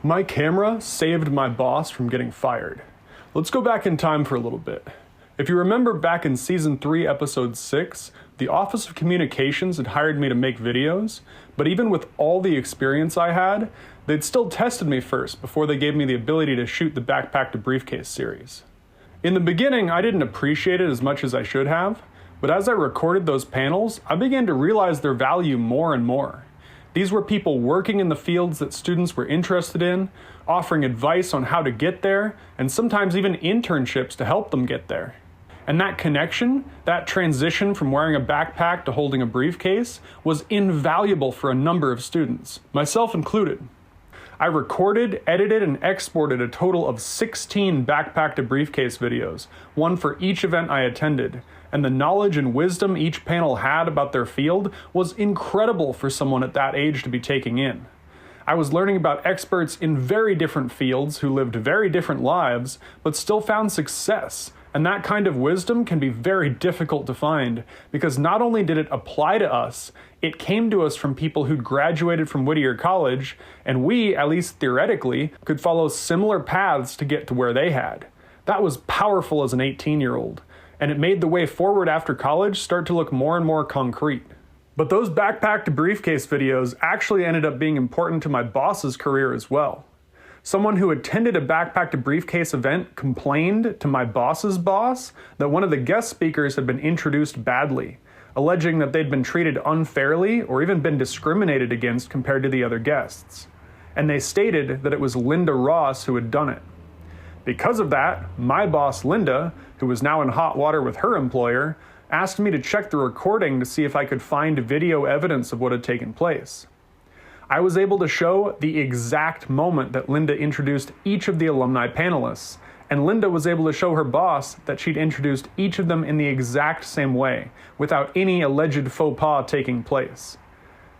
My camera saved my boss from getting fired. Let's go back in time for a little bit. If you remember back in Season 3, Episode 6, the Office of Communications had hired me to make videos, but even with all the experience I had, they'd still tested me first before they gave me the ability to shoot the Backpack to Briefcase series. In the beginning, I didn't appreciate it as much as I should have, but as I recorded those panels, I began to realize their value more and more. These were people working in the fields that students were interested in, offering advice on how to get there, and sometimes even internships to help them get there. And that connection, that transition from wearing a backpack to holding a briefcase, was invaluable for a number of students, myself included. I recorded, edited, and exported a total of 16 backpack to briefcase videos, one for each event I attended, and the knowledge and wisdom each panel had about their field was incredible for someone at that age to be taking in. I was learning about experts in very different fields who lived very different lives, but still found success. And that kind of wisdom can be very difficult to find, because not only did it apply to us, it came to us from people who'd graduated from Whittier College, and we, at least theoretically, could follow similar paths to get to where they had. That was powerful as an 18-year-old, and it made the way forward after college start to look more and more concrete. But those backpack to briefcase videos actually ended up being important to my boss's career as well. Someone who attended a backpack to briefcase event complained to my boss's boss that one of the guest speakers had been introduced badly, alleging that they'd been treated unfairly or even been discriminated against compared to the other guests. And they stated that it was Linda Ross who had done it. Because of that, my boss Linda, who was now in hot water with her employer, asked me to check the recording to see if I could find video evidence of what had taken place. I was able to show the exact moment that Linda introduced each of the alumni panelists, and Linda was able to show her boss that she'd introduced each of them in the exact same way, without any alleged faux pas taking place.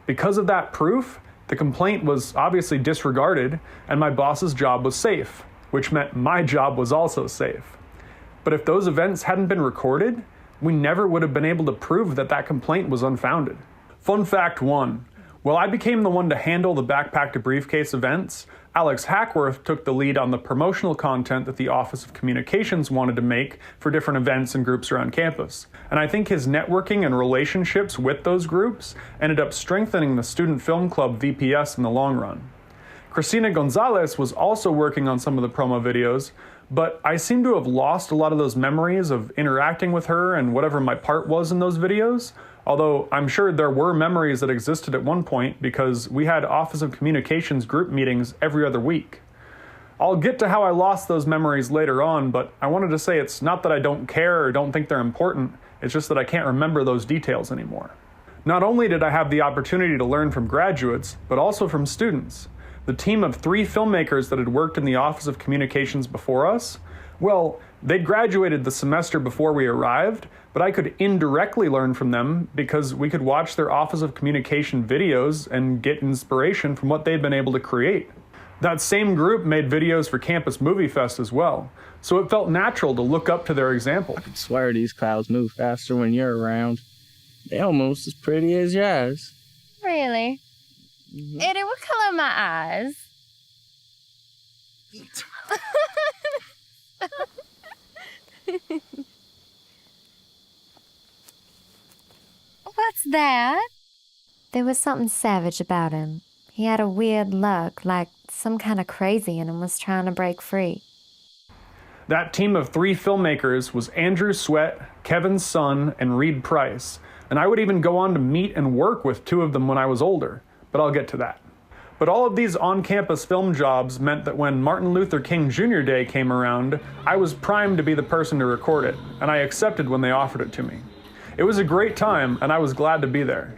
Because of that proof, the complaint was obviously disregarded, and my boss's job was safe, which meant my job was also safe. But if those events hadn't been recorded, we never would have been able to prove that that complaint was unfounded. Fun fact 1. While I became the one to handle the backpack to briefcase events, Alex Hackworth took the lead on the promotional content that the Office of Communications wanted to make for different events and groups around campus. And I think his networking and relationships with those groups ended up strengthening the Student Film Club VPS in the long run. Christina Gonzales was also working on some of the promo videos, but I seem to have lost a lot of those memories of interacting with her and whatever my part was in those videos. Although I'm sure there were memories that existed at one point because we had Office of Communications group meetings every other week. I'll get to how I lost those memories later on, but I wanted to say it's not that I don't care or don't think they're important, it's just that I can't remember those details anymore. Not only did I have the opportunity to learn from graduates, but also from students. The team of 3 filmmakers that had worked in the Office of Communications before us, well, they'd graduated the semester before we arrived, but I could indirectly learn from them because we could watch their Office of Communication videos and get inspiration from what they'd been able to create. That same group made videos for Campus Movie Fest as well, so it felt natural to look up to their example. I could swear these clouds move faster when you're around. They're almost as pretty as your eyes. Really? Eddie, what color are my eyes? What's that? There was something savage about him. He had a weird look, like some kind of crazy and was trying to break free. That team of 3 filmmakers was Andrew Swett, Kevin's son, and Reed Price, and I would even go on to meet and work with 2 of them when I was older, but I'll get to that. But all of these on-campus film jobs meant that when Martin Luther King Jr. Day came around, I was primed to be the person to record it, and I accepted when they offered it to me. It was a great time, and I was glad to be there.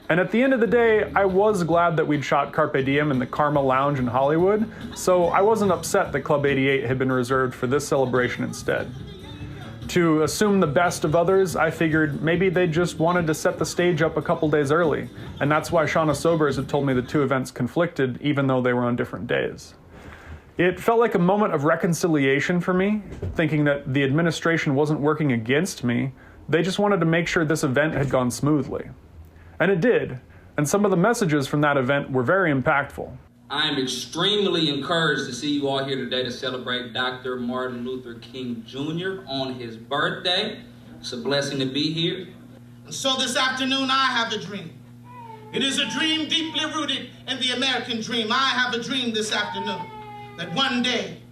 And at the end of the day, I was glad that we'd shot Carpe Diem in the Karma Lounge in Hollywood, so I wasn't upset that Club 88 had been reserved for this celebration instead. To assume the best of others, I figured maybe they just wanted to set the stage up a couple days early, and that's why Shauna Sobers had told me the 2 events conflicted even though they were on different days. It felt like a moment of reconciliation for me, thinking that the administration wasn't working against me, they just wanted to make sure this event had gone smoothly. And it did, and some of the messages from that event were very impactful. I am extremely encouraged to see you all here today to celebrate Dr. Martin Luther King Jr. on his birthday. It's a blessing to be here. And so this afternoon, I have a dream. It is a dream deeply rooted in the American dream. I have a dream this afternoon that one day,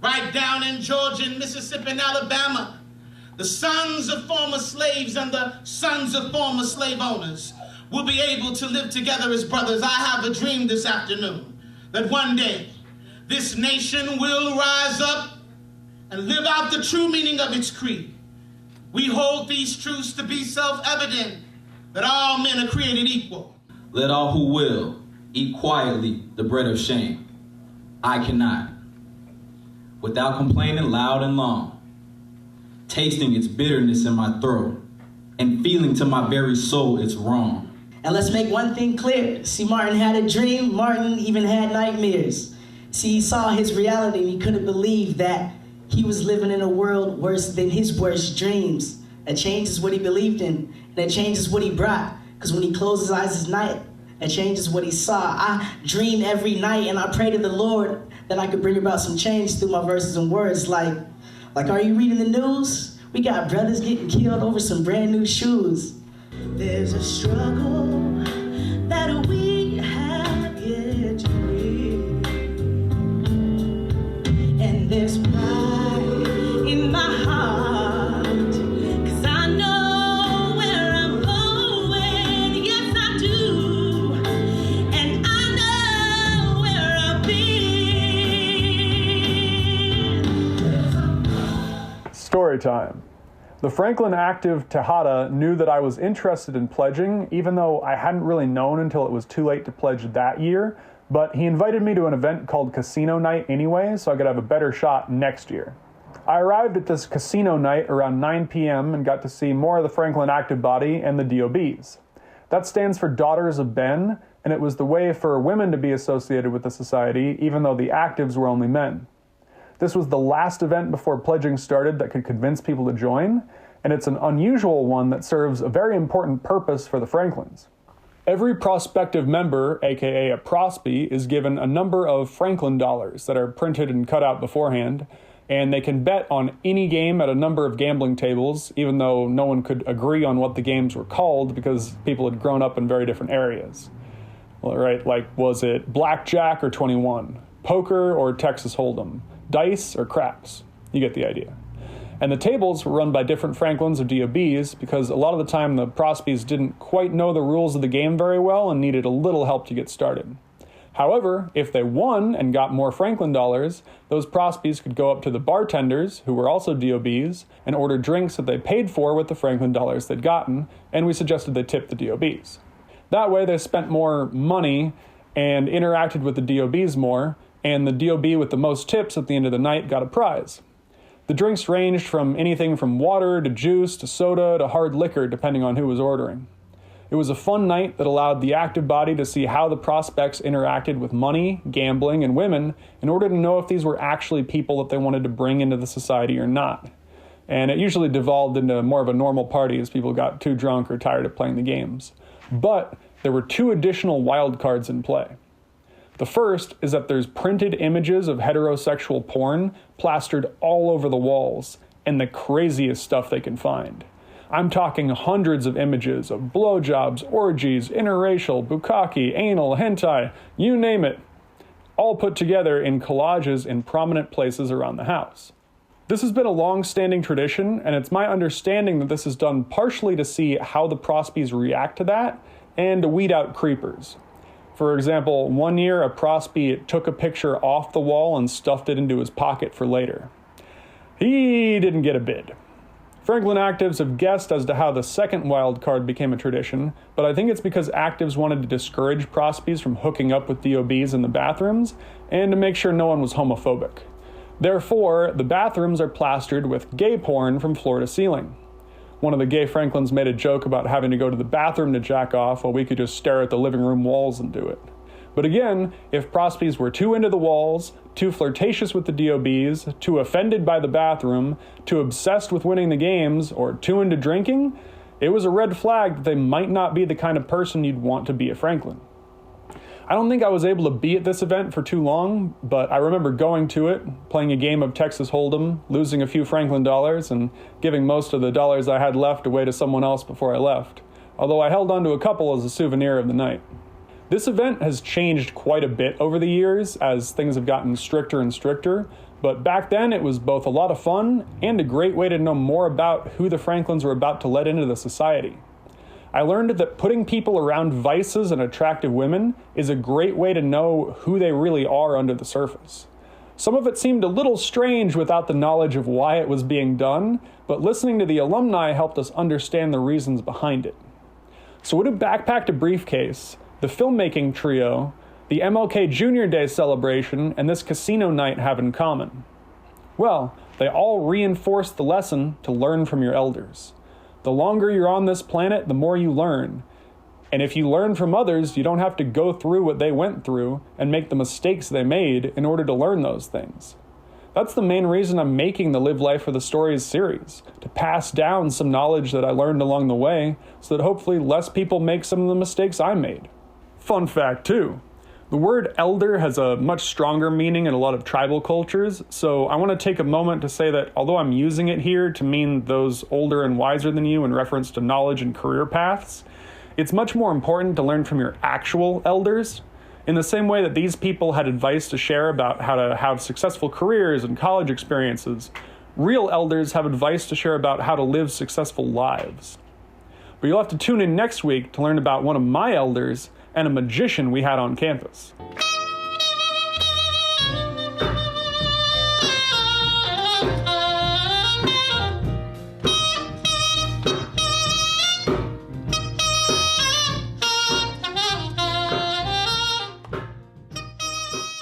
right down in Georgia and Mississippi and Alabama, the sons of former slaves and the sons of former slave owners will be able to live together as brothers. I have a dream this afternoon that one day this nation will rise up and live out the true meaning of its creed. We hold these truths to be self-evident, that all men are created equal. Let all who will eat quietly the bread of shame. I cannot, without complaining loud and long, tasting its bitterness in my throat, and feeling to my very soul it's wrong. And let's make one thing clear. See, Martin had a dream. Martin even had nightmares. See, he saw his reality and he couldn't believe that he was living in a world worse than his worst dreams. That changes what he believed in. That changes what he brought. Because when he closed his eyes at night, that changes what he saw. I dream every night and I pray to the Lord that I could bring about some change through my verses and words. Like, are you reading the news? We got brothers getting killed over some brand new shoes. There's a struggle that we have yet to read. And there's pride in my heart, 'cause I know where I'm going, yes I do. And I know where I've been. Storytime. The Franklin active Tejada knew that I was interested in pledging, even though I hadn't really known until it was too late to pledge that year, but he invited me to an event called Casino Night anyway, so I could have a better shot next year. I arrived at this casino night around 9 p.m. and got to see more of the Franklin active body and the DOBs. That stands for Daughters of Ben, and it was the way for women to be associated with the society, even though the actives were only men. This was the last event before pledging started that could convince people to join, and it's an unusual one that serves a very important purpose for the Franklins. Every prospective member, aka a prospy, is given a number of Franklin dollars that are printed and cut out beforehand, and they can bet on any game at a number of gambling tables, even though no one could agree on what the games were called because people had grown up in very different areas. Well, right, like was it blackjack or 21, poker or Texas Hold'em, dice or craps? You get the idea. And the tables were run by different Franklins or DOBs because a lot of the time the prospies didn't quite know the rules of the game very well and needed a little help to get started. However, if they won and got more Franklin dollars, those prospies could go up to the bartenders, who were also DOBs, and order drinks that they paid for with the Franklin dollars they'd gotten, and we suggested they tip the DOBs. That way they spent more money and interacted with the DOBs more, and the DOB with the most tips at the end of the night got a prize. The drinks ranged from anything from water to juice to soda to hard liquor, depending on who was ordering. It was a fun night that allowed the active body to see how the prospects interacted with money, gambling, and women in order to know if these were actually people that they wanted to bring into the society or not. And it usually devolved into more of a normal party as people got too drunk or tired of playing the games. But there were two additional wild cards in play. The first is that there's printed images of heterosexual porn plastered all over the walls, and the craziest stuff they can find. I'm talking hundreds of images of blowjobs, orgies, interracial, bukkake, anal, hentai, you name it, all put together in collages in prominent places around the house. This has been a long-standing tradition, and it's my understanding that this is done partially to see how the prospies react to that, and to weed out creepers. For example, one year a prospy took a picture off the wall and stuffed it into his pocket for later. He didn't get a bid. Franklin actives have guessed as to how the second wild card became a tradition, but I think it's because actives wanted to discourage prospies from hooking up with DOBs in the bathrooms and to make sure no one was homophobic. Therefore, the bathrooms are plastered with gay porn from floor to ceiling. One of the gay Franklins made a joke about having to go to the bathroom to jack off while we could just stare at the living room walls and do it. But again, if prospies were too into the walls, too flirtatious with the DOBs, too offended by the bathroom, too obsessed with winning the games, or too into drinking, it was a red flag that they might not be the kind of person you'd want to be a Franklin. I don't think I was able to be at this event for too long, but I remember going to it, playing a game of Texas Hold'em, losing a few Franklin dollars, and giving most of the dollars I had left away to someone else before I left, although I held onto a couple as a souvenir of the night. This event has changed quite a bit over the years as things have gotten stricter and stricter, but back then it was both a lot of fun and a great way to know more about who the Franklins were about to let into the society. I learned that putting people around vices and attractive women is a great way to know who they really are under the surface. Some of it seemed a little strange without the knowledge of why it was being done, but listening to the alumni helped us understand the reasons behind it. So what do Backpack to Briefcase, the filmmaking trio, the MLK Jr. Day celebration, and this casino night have in common? Well, they all reinforce the lesson to learn from your elders. The longer you're on this planet, the more you learn. And if you learn from others, you don't have to go through what they went through and make the mistakes they made in order to learn those things. That's the main reason I'm making the Live Life for the Stories series, to pass down some knowledge that I learned along the way so that hopefully less people make some of the mistakes I made. Fun fact too, the word elder has a much stronger meaning in a lot of tribal cultures, so I want to take a moment to say that although I'm using it here to mean those older and wiser than you in reference to knowledge and career paths, it's much more important to learn from your actual elders. In the same way that these people had advice to share about how to have successful careers and college experiences, real elders have advice to share about how to live successful lives. But you'll have to tune in next week to learn about one of my elders and a magician we had on campus.